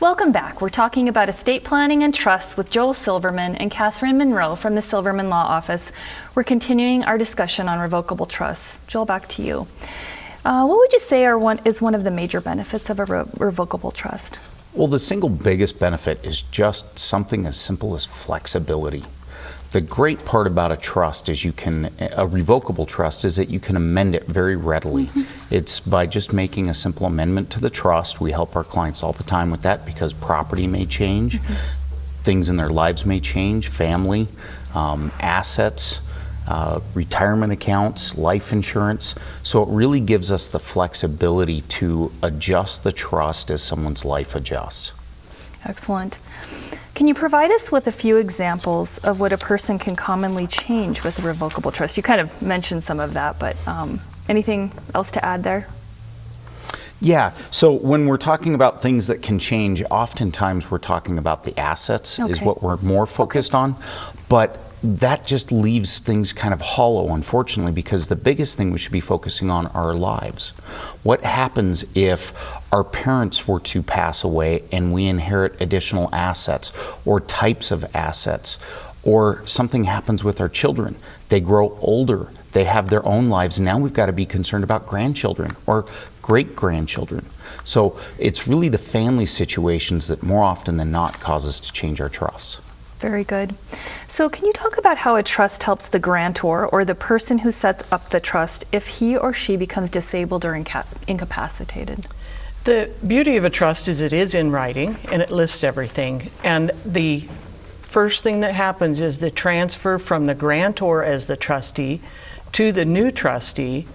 Welcome back. We're talking about estate planning and trusts with Joel Silverman and Catherine Monroe from the Silverman Law Office. We're continuing our discussion on revocable trusts. Joel, back to you. What would you say is one of the major benefits of a revocable trust? Well, the single biggest benefit is just something as simple as flexibility. The great part about a trust is a revocable trust is that you can amend it very readily. It's by just making a simple amendment to the trust. We help our clients all the time with that because property may change, things in their lives may change, family, assets, retirement accounts, life insurance. So it really gives us the flexibility to adjust the trust as someone's life adjusts. Excellent. Can you provide us with a few examples of what a person can commonly change with a revocable trust? You kind of mentioned some of that, but anything else to add there? Yeah, so when we're talking about things that can change, oftentimes we're talking about the assets is what we're more focused on, but that just leaves things kind of hollow, unfortunately, because the biggest thing we should be focusing on are our lives. What happens if our parents were to pass away and we inherit additional assets or types of assets, or something happens with our children? They grow older, they have their own lives. Now we've got to be concerned about grandchildren or great-grandchildren. So it's really the family situations that more often than not cause us to change our trusts. Very good. So can you talk about how a trust helps the grantor or the person who sets up the trust if he or she becomes disabled or incapacitated? The beauty of a trust is it is in writing and it lists everything. And the first thing that happens is the transfer from the grantor as the trustee to the new trustee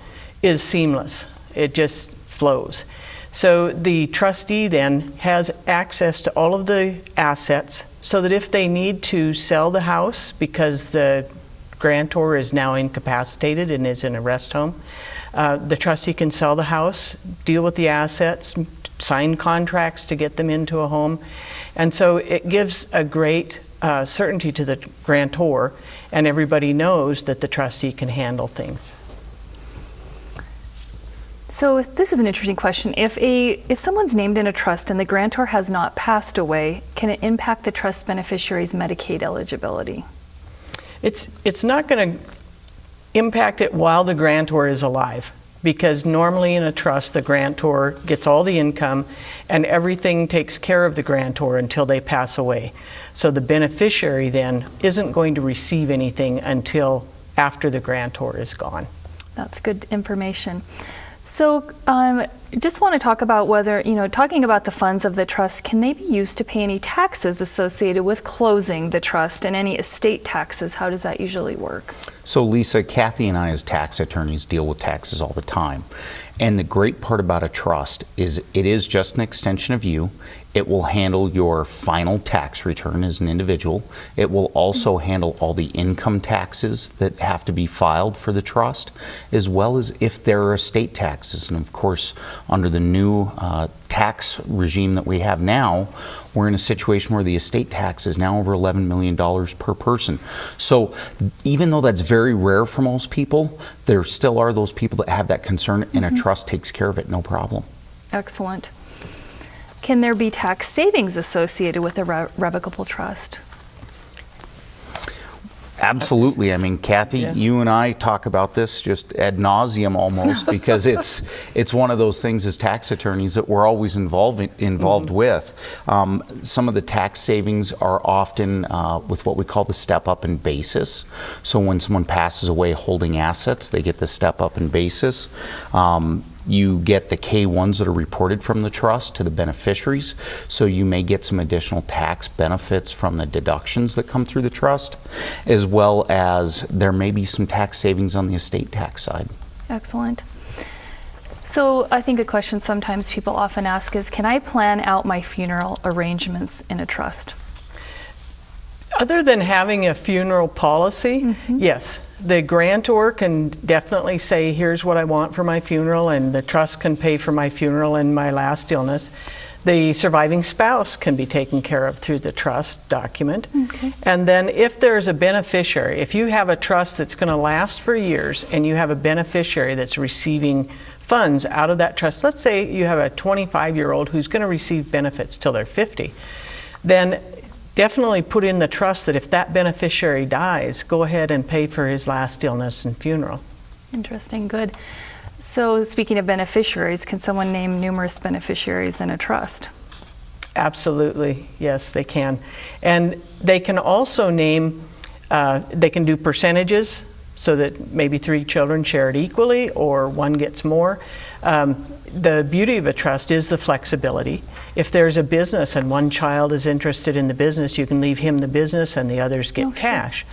is seamless. It just flows. So the trustee then has access to all of the assets so that if they need to sell the house because the grantor is now incapacitated and is in a rest home, the trustee can sell the house, deal with the assets, sign contracts to get them into a home. And so it gives a great certainty to the grantor, and everybody knows that the trustee can handle things. So this is an interesting question. If someone's named in a trust and the grantor has not passed away, can it impact the trust beneficiary's Medicaid eligibility? It's not going to impact it while the grantor is alive, because normally in a trust the grantor gets all the income and everything takes care of the grantor until they pass away. So the beneficiary then isn't going to receive anything until after the grantor is gone. That's good information. So just want to talk about whether, talking about the funds of the trust, can they be used to pay any taxes associated with closing the trust and any estate taxes? How does that usually work? So Lisa, Kathy and I as tax attorneys deal with taxes all the time. And the great part about a trust is it is just an extension of you. It will handle your final tax return as an individual. It will also handle all the income taxes that have to be filed for the trust, as well as if there are estate taxes. And of course, under the new tax regime that we have now, we're in a situation where the estate tax is now over $11 million per person. So even though that's very rare for most people, there still are those people that have that concern, and a trust takes care of it, no problem. Excellent. Can there be tax savings associated with a revocable trust? Absolutely. I mean, Kathy, you and I talk about this just ad nauseum almost because it's one of those things as tax attorneys that we're always involved with. Some of the tax savings are often with what we call the step up in basis. So when someone passes away holding assets, they get the step up in basis. You get the K-1s that are reported from the trust to the beneficiaries, so you may get some additional tax benefits from the deductions that come through the trust, as well as there may be some tax savings on the estate tax side. Excellent. So I think a question sometimes people often ask is, can I plan out my funeral arrangements in a trust? Other than having a funeral policy, yes. The grantor can definitely say, here's what I want for my funeral, and the trust can pay for my funeral and my last illness. The surviving spouse can be taken care of through the trust document. And then if there's a beneficiary, if you have a trust that's going to last for years and you have a beneficiary that's receiving funds out of that trust. Let's say you have a 25-year-old who's going to receive benefits till they're 50. Then definitely put in the trust that if that beneficiary dies, go ahead and pay for his last illness and funeral. Interesting, good. So speaking of beneficiaries, can someone name numerous beneficiaries in a trust? Absolutely, yes, they can. And they can also name, they can do percentages so that maybe 3 children share it equally or one gets more. The beauty of a trust is the flexibility. If there's a business and one child is interested in the business, you can leave him the business and the others get cash.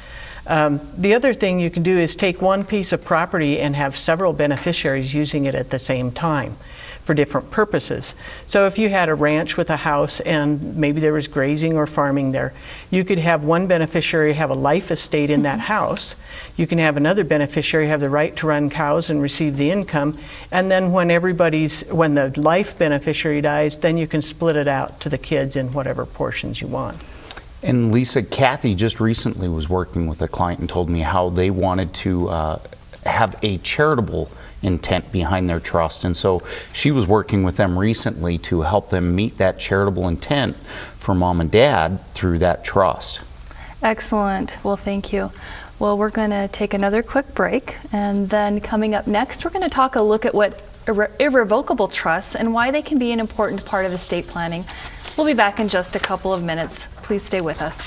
The other thing you can do is take one piece of property and have several beneficiaries using it at the same time for different purposes. So if you had a ranch with a house and maybe there was grazing or farming there, you could have one beneficiary have a life estate in that house. You can have another beneficiary have the right to run cows and receive the income. And then when the life beneficiary dies, then you can split it out to the kids in whatever portions you want. And Lisa, Kathy just recently was working with a client and told me how they wanted to have a charitable intent behind their trust. And so she was working with them recently to help them meet that charitable intent for mom and dad through that trust. Excellent. Well, thank you. Well, we're going to take another quick break, and then coming up next, we're going to look at what irrevocable trusts and why they can be an important part of estate planning. We'll be back in just a couple of minutes. Please stay with us.